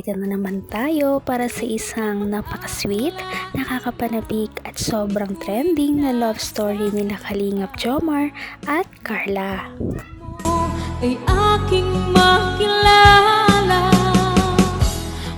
Nandito na naman tayo para sa isang napaka-sweet, nakakapanabik at sobrang trending na love story nila Kalingap Jomar at Carla. Ay aking makilala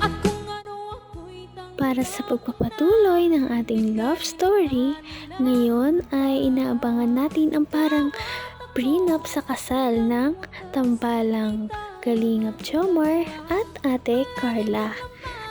at kung ako'y Para sa pagpapatuloy ng ating love story, ngayon ay inaabangan natin ang parang prenup sa kasal ng tambalang Kalingap Jomar at Ate Carla.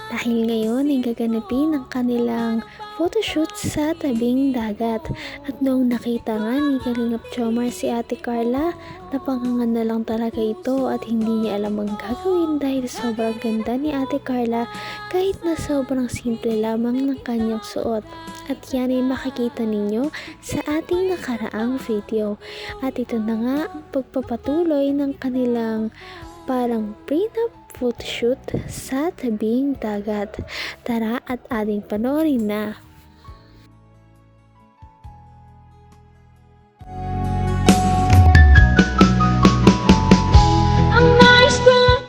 Dahil ngayon ay gaganapin ang kanilang photoshoot sa tabing dagat. At noong nakita nga ni Kalingap Jomar si Ate Carla, napangangan na lang talaga ito at hindi niya alam ang gagawin dahil sobrang ganda ni Ate Carla kahit na sobrang simple lamang ng kanyang suot. At yan ay makikita ninyo sa ating nakaraang video. At ito na nga ang pagpapatuloy ng kanilang parang prenup photoshoot sa tabing dagat. Tara at ating panoorin na. ang nais ko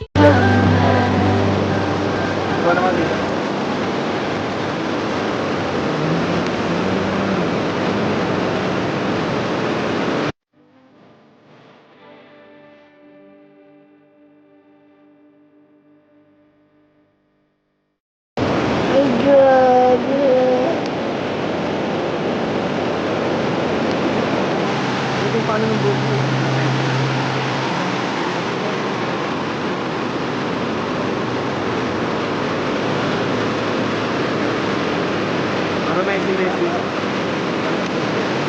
Ay, grabe. Ito paano yung buko? Para Messi.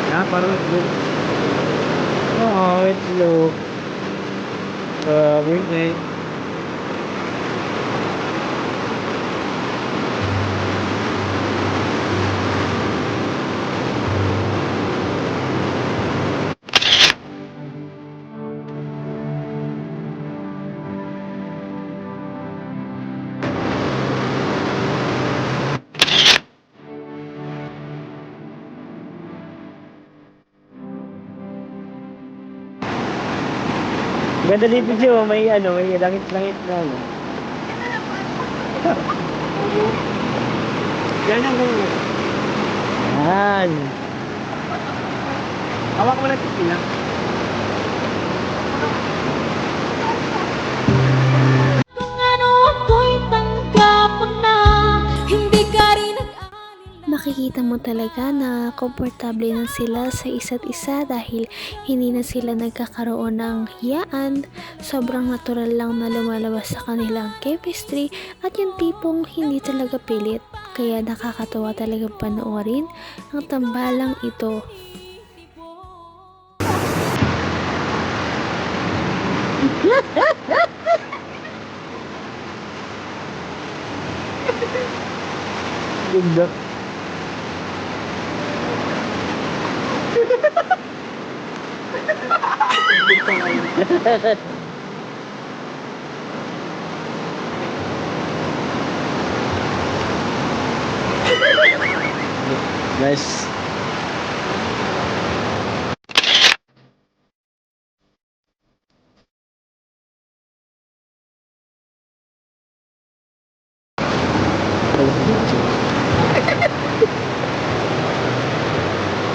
Yeah, para look. Oh, it look. Birthday. Ganda dito siya, may langit-langit na ano. Yan ang ganyan. Yan. Hawak mo lang ito niya. kung ano ako'y tanggap mo na hindi ka rin Makikita mo talaga na komportable na sila sa isa't isa dahil hindi na sila nagkakaroon ng hiyaan. Sobrang natural lang na lumalabas sa kanilang chemistry at yung tipong hindi talaga pilit. Kaya nakakatawa talagang panoorin ang tambalang ito. Ganda. Nice.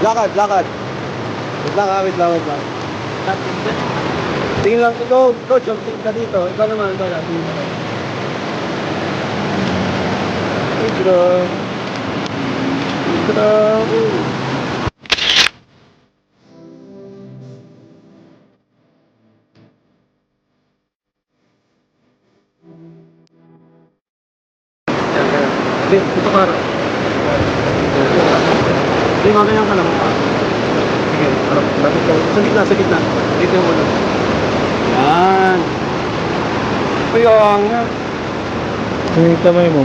Lakad. Wait lang. Tingin lang, ikaw, coach, tingin ka dito. Ikaw naman, tingin ka. Intro. Ito ka. Hindi, mamaya ka lang. Sige, harap. Sa gitna. Dito yung ulo. Yan. Puyong. Yung kamay mo.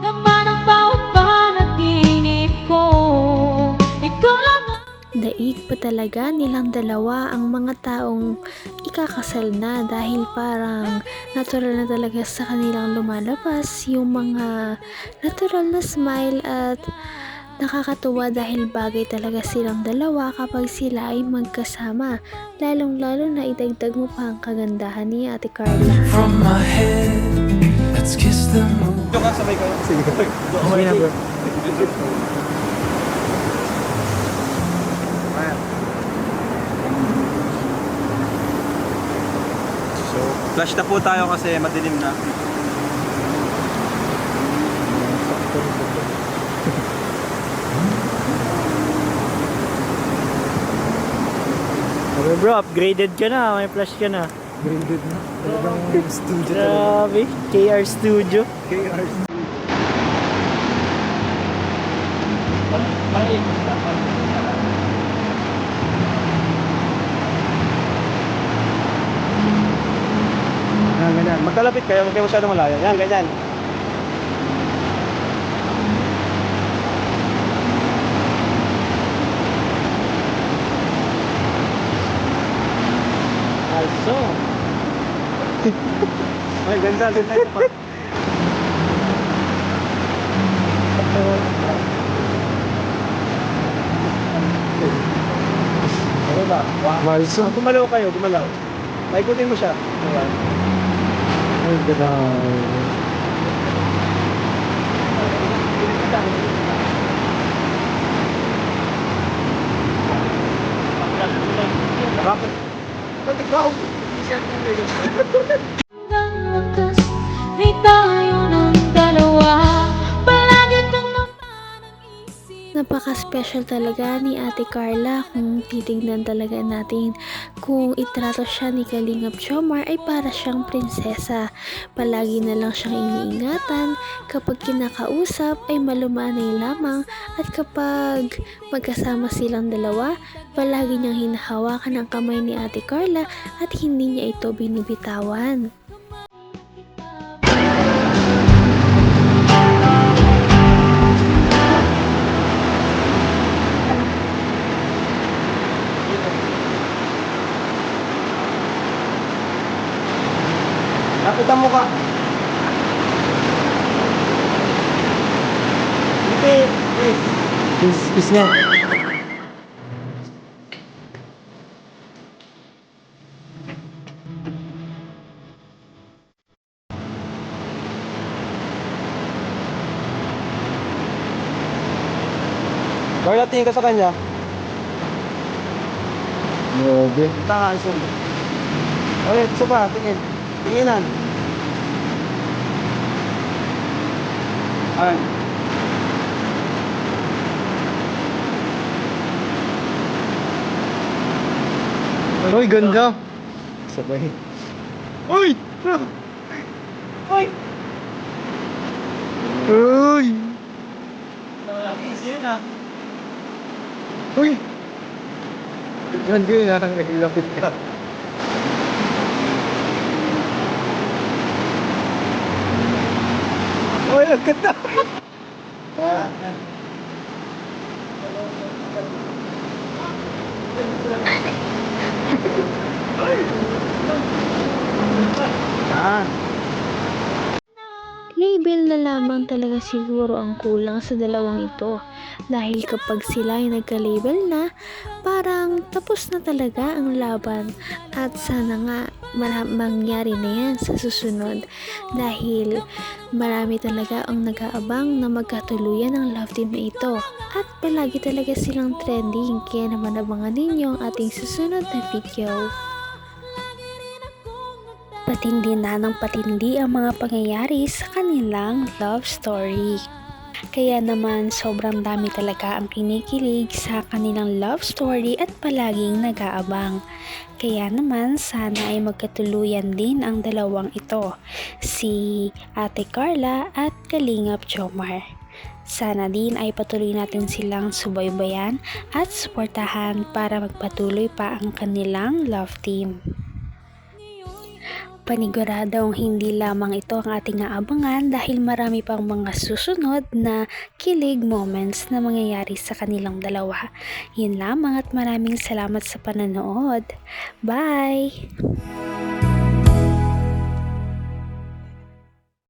naman ang bawat panaginip ko ikaw lang Daig pa talaga nilang dalawa ang mga taong ikakasal na dahil parang natural na talaga sa kanilang lumalabas yung mga natural na smile at Nakakatuwa dahil bagay talaga silang dalawa kapag sila ay magkasama. Lalong-lalo na idagdag mo pa ang kagandahan ni Ate Carla. From my head, let's kiss the moon. Ito ka, sabay ka. Sige. Okay na bro. So, flash na po tayo kasi madilim na. Okay bro, upgraded ka na. May flash ka na. Graded na. Talagang studio Grabe. KR Studio. KR. Yan, ganyan. Magkalapit kayo, huwag kayo masyadong malayo. Yan, ganyan. Also. Ay, ganda, ganda. Ano ba? Malso. Gumalaw kayo, gumalaw. Paikutin mo siya. Ayan. Ay, ganda. Bakit? Ba't ikaw? Hanggang wakas ay tayo ng dalawa. Palagi kang naman ang isip. Napaka-special talaga ni Ate Carla kung titignan talaga natin. Kung itrato siya ni Kalingap Jomar ay para siyang prinsesa. Palagi na lang siyang iniingatan. Kapag kinakausap ay malumanay lamang. At kapag magkasama silang dalawa, palagi niyang hinahawakan ang kamay ni Ate Carla at hindi niya ito binibitawan. Lapitan mo ka. Hindi. Kiss nga. Carla, tingin ka sa kanya. Grabe. Tanga, iso. Okay, isa pa, tingin. Tinginan. Ayan. Uy, ganda. Sabay. Uy! Uy! Uy! Uy! Yan din, narang nagilapit ka. Uy, ang ganda! Yan. Label na lamang talaga siguro ang kulang sa dalawang ito. Dahil kapag sila ay nagka-label na, parang tapos na talaga ang laban. At sana nga mangyari na yan sa susunod. Dahil marami talaga ang nag-aabang na magkatuluyan ang love team na ito. At palagi talaga silang trending. Kaya naman abangan ninyo ang ating susunod na video. Patindi na ng patindi ang mga pangyayari sa kanilang love story. Kaya naman sobrang dami talaga ang kinikilig sa kanilang love story at palaging nag-aabang. Kaya naman sana ay magkatuluyan din ang dalawang ito, si Ate Carla at Kalingap Jomar. Sana din ay patuloy natin silang subaybayan at suportahan para magpatuloy pa ang kanilang love team. Paniguradong hindi lamang ito ang ating aabangan dahil marami pang mga susunod na kilig moments na mangyayari sa kanilang dalawa. Yun lamang at maraming salamat sa pananood. Bye!